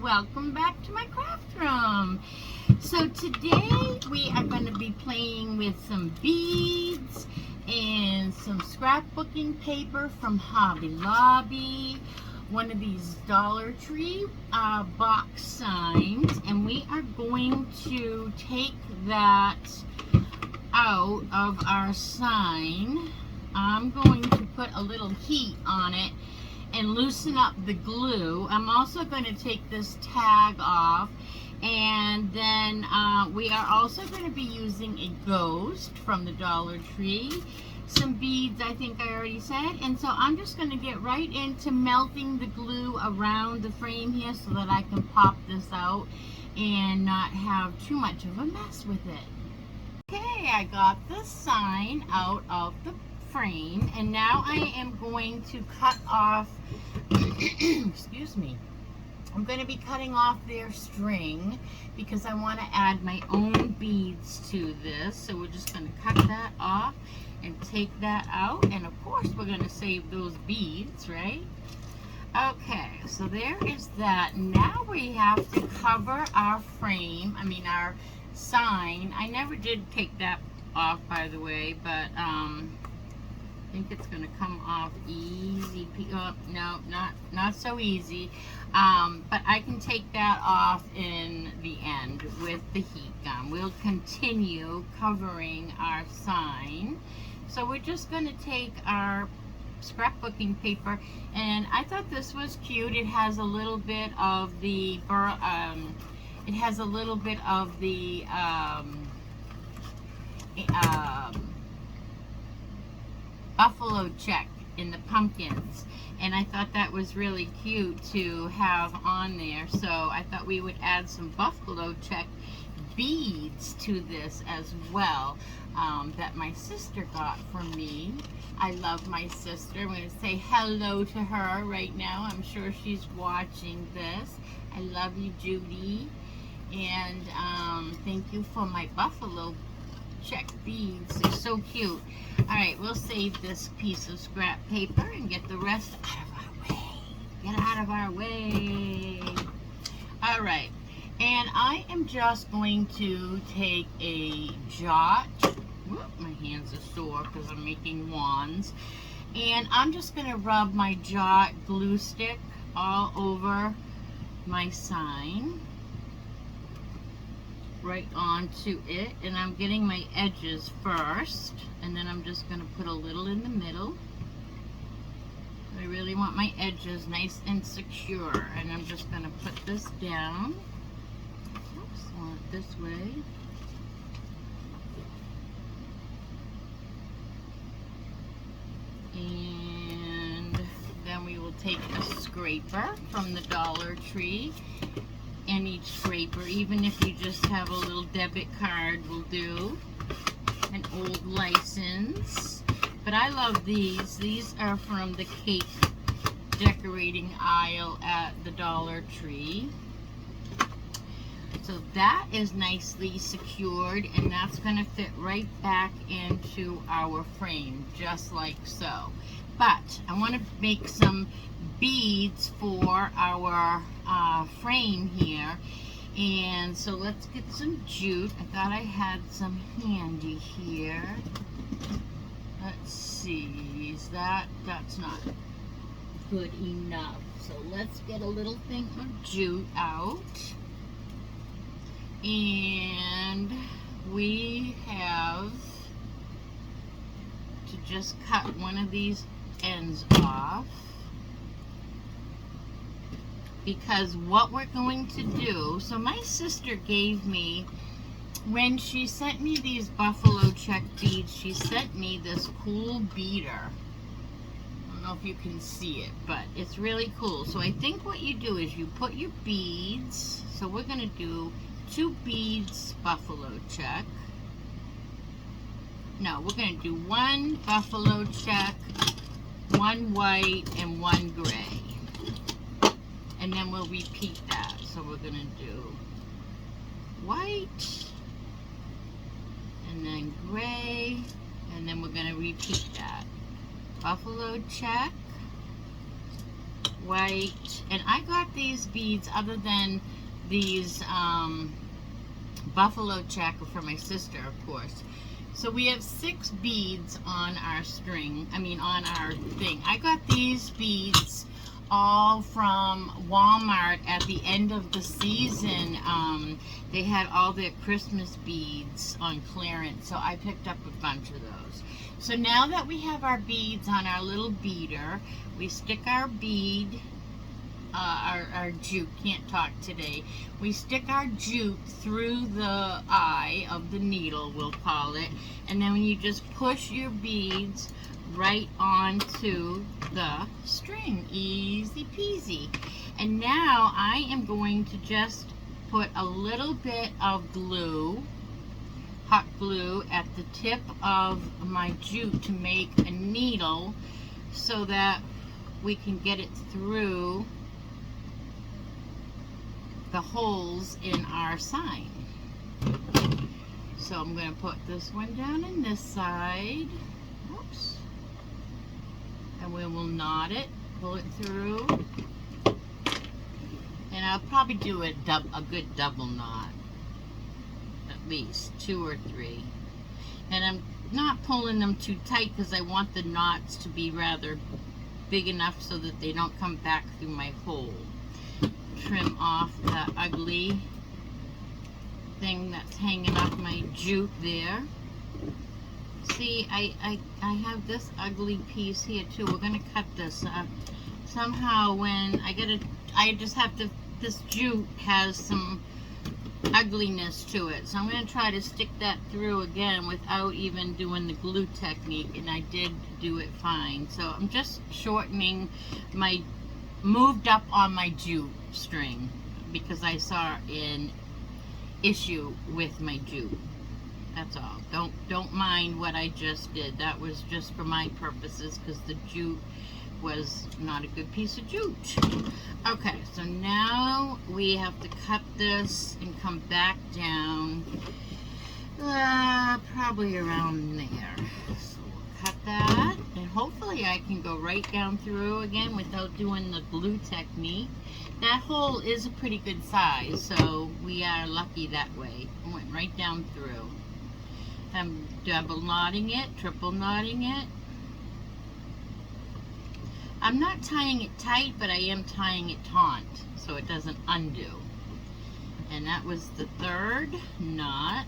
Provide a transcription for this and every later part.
welcome back to my craft room. So today we are going to be playing with some beads and some scrapbooking paper from Hobby Lobby, one of these Dollar Tree box signs, and we are going to take that out of our sign. I'm going to put a little heat on it and loosen up the glue. I'm also going to take this tag off, and then we are also going to be using a ghost from the Dollar Tree, some beads I think I already said, and so I'm just going to get right into melting the glue around the frame here so that I can pop this out and not have too much of a mess with it. Okay, I got the sign out of the frame, and now I am going to cut off excuse me, I'm going to be cutting off their string because I want to add my own beads to this. So we're just going to cut that off and take that out, and of course we're going to save those beads, right? Okay, so there is that. Now we have to cover our frame, our sign. I never did take that off, by the way, but I think it's going to come off easy. Oh, no, not so easy. But I can take that off in the end with the heat gun. We'll continue covering our sign. So we're just going to take our scrapbooking paper, and I thought this was cute. It has a little bit of the buffalo check in the pumpkins, and I thought that was really cute to have on there. So I thought we would add some buffalo check beads to this as well, that my sister got for me. I love my sister. I'm going to say hello to her right now. I'm sure she's watching this. I love you, Judy, and thank you for my buffalo check beads. They're so cute. Alright, we'll save this piece of scrap paper and get the rest out of our way. Get out of our way. Alright, and I am just going to take a jot. Whoop, my hands are sore because I'm making wands. And I'm just going to rub my jot glue stick all over my sign, right onto it, and I'm getting my edges first, and then I'm just going to put a little in the middle. I really want my edges nice and secure, and I'm just going to put this down. Oops, I want it this way. And then we will take a scraper from the Dollar Tree. Any scraper, even if you just have a little debit card will do, an old license. But I love these. These are from the cake decorating aisle at the Dollar Tree. So that is nicely secured, and that's going to fit right back into our frame, just like so. But I want to make some beads for our frame here, and so let's get some jute. I thought I had some handy here. Let's see, is that's not good enough, so let's get a little thing of jute out, and we have to just cut one of these ends off, because what we're going to do, so my sister gave me, when she sent me these buffalo check beads, she sent me this cool beater. I don't know if you can see it, but it's really cool. So I think what you do is you put your beads, so we're going to do 2 beads buffalo check. No, we're going to do 1 buffalo check, 1 white, and 1 gray. And then we'll repeat that. So we're going to do white, and then gray, and then we're going to repeat that. Buffalo check, white, and I got these beads other than these buffalo check for my sister, of course. So we have 6 beads on our string, on our thing. I got these beads all from Walmart at the end of the season. They had all their Christmas beads on clearance, so I picked up a bunch of those. So now that we have our beads on our little beader, we stick our bead, our jute, can't talk today. We stick our jute through the eye of the needle, we'll call it, and then you just push your beads right onto the string. Easy peasy. And now I am going to just put a little bit of glue, hot glue, at the tip of my jute to make a needle so that we can get it through the holes in our sign. So I'm going to put this one down in this side. Oops. And we will knot it, pull it through. And I'll probably do a good double knot. At least 2 or 3. And I'm not pulling them too tight because I want the knots to be rather big enough so that they don't come back through my hole. Trim off the ugly thing that's hanging off my jute there. See, I have this ugly piece here too. We're gonna cut this up. Somehow when this jute has some ugliness to it. So I'm gonna try to stick that through again without even doing the glue technique, and I did do it fine. So I'm just shortening moved up on my jute string because I saw an issue with my jute. That's all. Don't mind what I just did. That was just for my purposes because the jute was not a good piece of jute. Okay, so now we have to cut this and come back down probably around there. So we'll cut that, and hopefully I can go right down through again without doing the glue technique. That hole is a pretty good size, so we are lucky that way. It went right down through. I'm double knotting it, triple knotting it. I'm not tying it tight, but I am tying it taut so it doesn't undo. And that was the 3rd knot.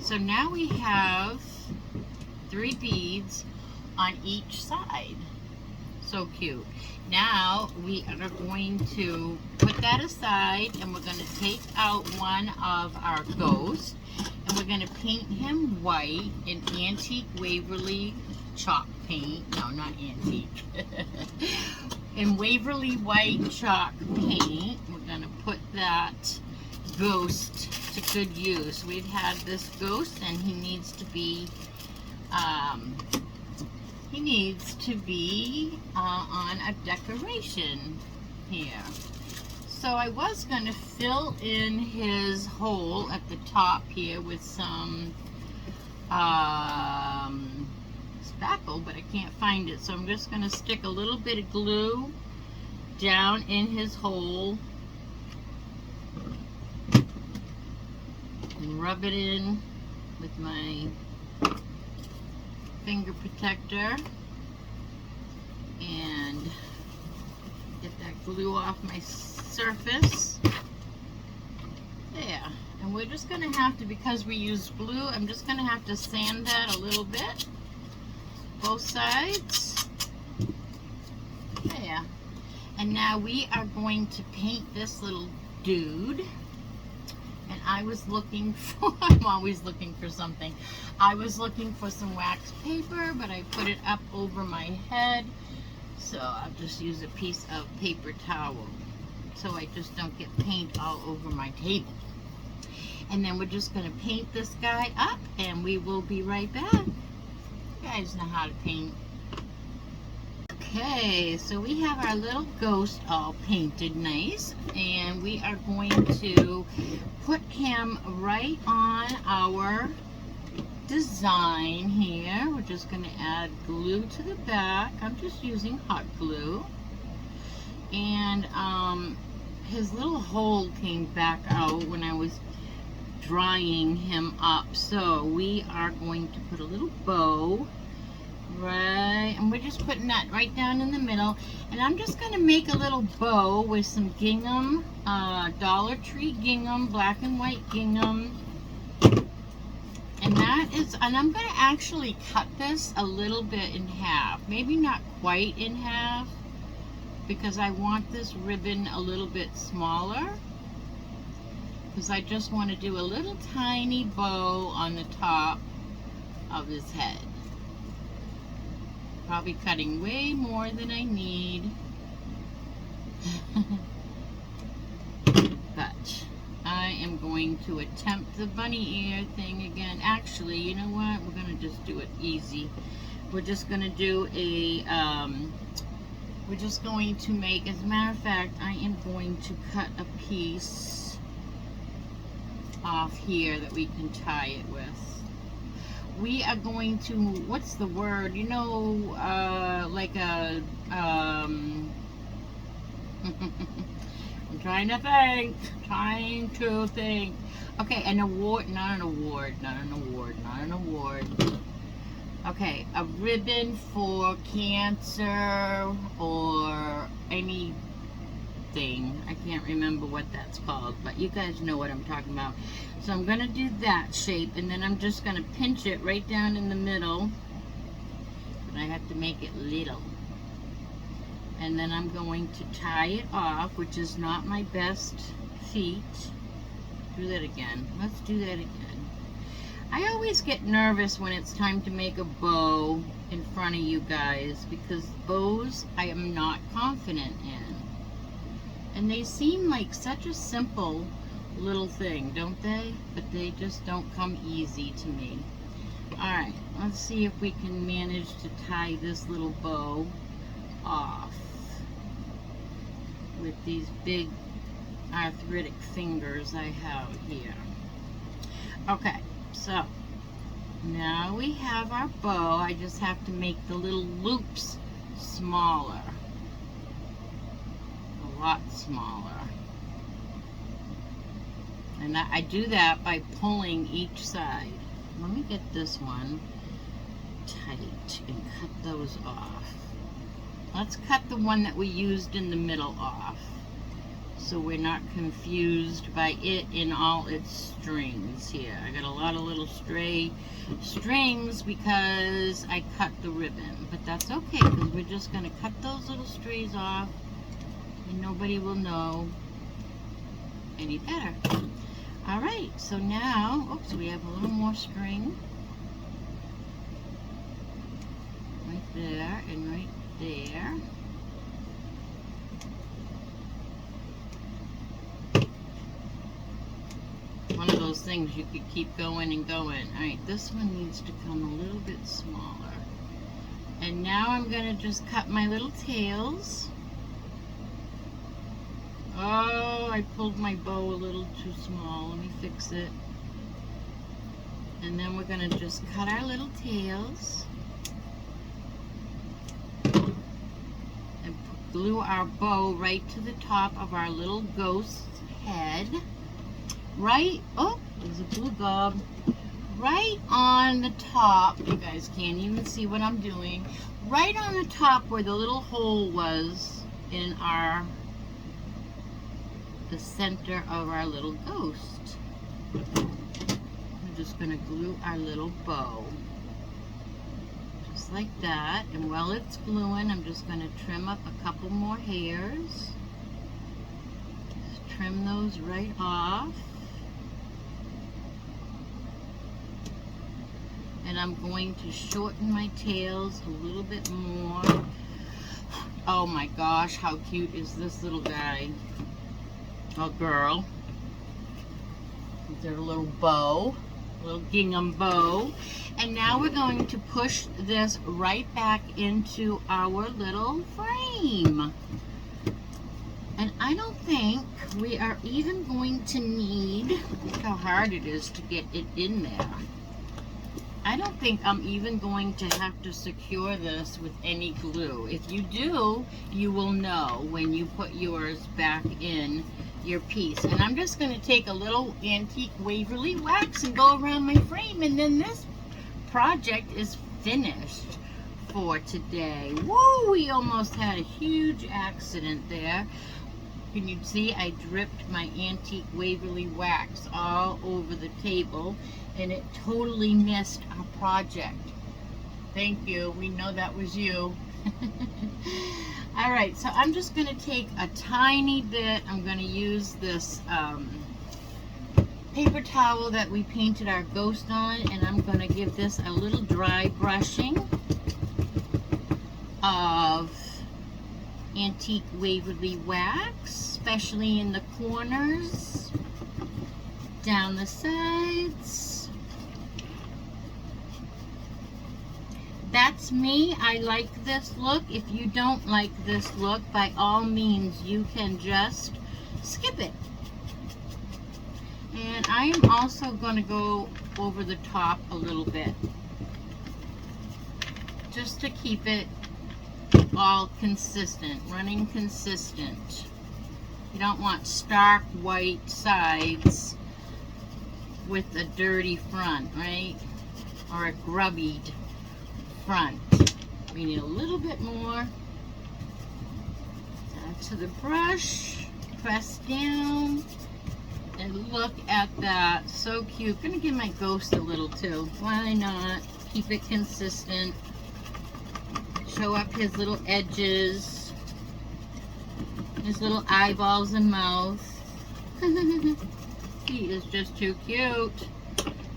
So now we have 3 beads on each side. So cute. Now we are going to put that aside, and we're going to take out one of our ghosts, and we're going to paint him white in antique Waverly chalk paint. No, not antique. In Waverly white chalk paint, we're going to put that ghost to good use. We've had this ghost, and he needs to be on a decoration here. So I was going to fill in his hole at the top here with some spackle, but I can't find it. So I'm just going to stick a little bit of glue down in his hole and rub it in with my finger protector and get that glue off my surface. There. And we're just going to have to, because we use glue, I'm just going to have to sand that a little bit. Both sides. There. And now we are going to paint this little dude. And I was looking for, I'm always looking for something. I was looking for some wax paper, but I put it up over my head. So I'll just use a piece of paper towel so I just don't get paint all over my table. And then we're just going to paint this guy up, and we will be right back. You guys know how to paint. Okay, so we have our little ghost all painted nice, and we are going to put him right on our design here. We're just going to add glue to the back. I'm just using hot glue. and his little hole came back out when I was drying him up. So we are going to put a little bow right, and we're just putting that right down in the middle, and I'm just going to make a little bow with some gingham, Dollar Tree gingham, black and white gingham. And I'm going to actually cut this a little bit in half, maybe not quite in half, because I want this ribbon a little bit smaller, because I just want to do a little tiny bow on the top of his head. Probably cutting way more than I need. But I am going to attempt the bunny ear thing again. Actually, you know what? We're going to just do it easy. We're just going to do a, we're just going to make, as a matter of fact, I am going to cut a piece off here that we can tie it with. We are going to, what's the word? You know, like a, I'm trying to think. Okay, an award, not an award. Okay, a ribbon for cancer or anything. I can't remember what that's called, but you guys know what I'm talking about. So I'm going to do that shape, and then I'm just going to pinch it right down in the middle. But I have to make it little. And then I'm going to tie it off, which is not my best feat. Do that again. Let's do that again. I always get nervous when it's time to make a bow in front of you guys, because bows I am not confident in. And they seem like such a simple little thing, don't they? But they just don't come easy to me. Alright, let's see if we can manage to tie this little bow off with these big arthritic fingers I have here. Okay, so now we have our bow. I just have to make the little loops smaller. A lot smaller. And I do that by pulling each side. Let me get this one tight and cut those off. Let's cut the one that we used in the middle off, so we're not confused by it in all its strings here. I got a lot of little stray strings because I cut the ribbon, but that's okay, because we're just going to cut those little strays off and nobody will know any better. Alright, so now, oops, we have a little more string right there and right there. One of those things you could keep going and going. Alright, this one needs to come a little bit smaller. And now I'm going to just cut my little tails. Oh, I pulled my bow a little too small. Let me fix it. And then we're going to just cut our little tails. And glue our bow right to the top of our little ghost's head. Right, oh, there's a blue gob. Right on the top, you guys can't even see what I'm doing. Right on the top where the little hole was in the center of our little ghost. I'm just going to glue our little bow. Just like that. And while it's gluing, I'm just going to trim up a couple more hairs. Just trim those right off. And I'm going to shorten my tails a little bit more. Oh my gosh, how cute is this little guy? A girl. There's a little bow, a little gingham bow. And now we're going to push this right back into our little frame. And I don't think we are even going to need, look how hard it is to get it in there. I don't think I'm even going to have to secure this with any glue. If you do, you will know when you put yours back in your piece. And I'm just going to take a little antique Waverly wax and go around my frame, and then this project is finished for today. Whoa, we almost had a huge accident there. Can you see I dripped my antique Waverly wax all over the table, and it totally missed our project. Thank you. We know that was you. All right, so I'm just going to take a tiny bit. I'm going to use this paper towel that we painted our ghost on, and I'm going to give this a little dry brushing of antique Waverly wax, especially in the corners, down the sides. That's me. I like this look. If you don't like this look, by all means, you can just skip it. And I am also going to go over the top a little bit, just to keep it all consistent, running consistent. You don't want stark white sides with a dirty front, right? Or a grubbied front. We need a little bit more. Add to the brush, press down, and look at that. So cute. Gonna give my ghost a little too. Why not? Keep it consistent. Show up his little edges, his little eyeballs and mouth. He is just too cute.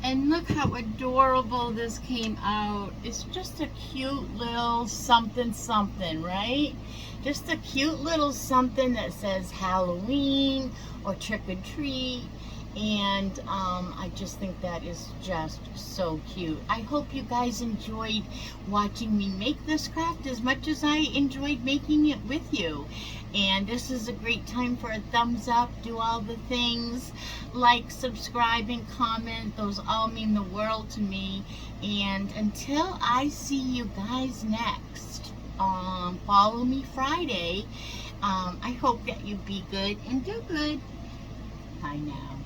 And look how adorable this came out. It's just a cute little something something, right? Just a cute little something that says Halloween or trick or treat. And I just think that is just so cute. I hope you guys enjoyed watching me make this craft as much as I enjoyed making it with you. And this is a great time for a thumbs up. Do all the things. Like, subscribe, and comment. Those all mean the world to me. And until I see you guys next, Follow Me Friday, I hope that you be good and do good. Bye now.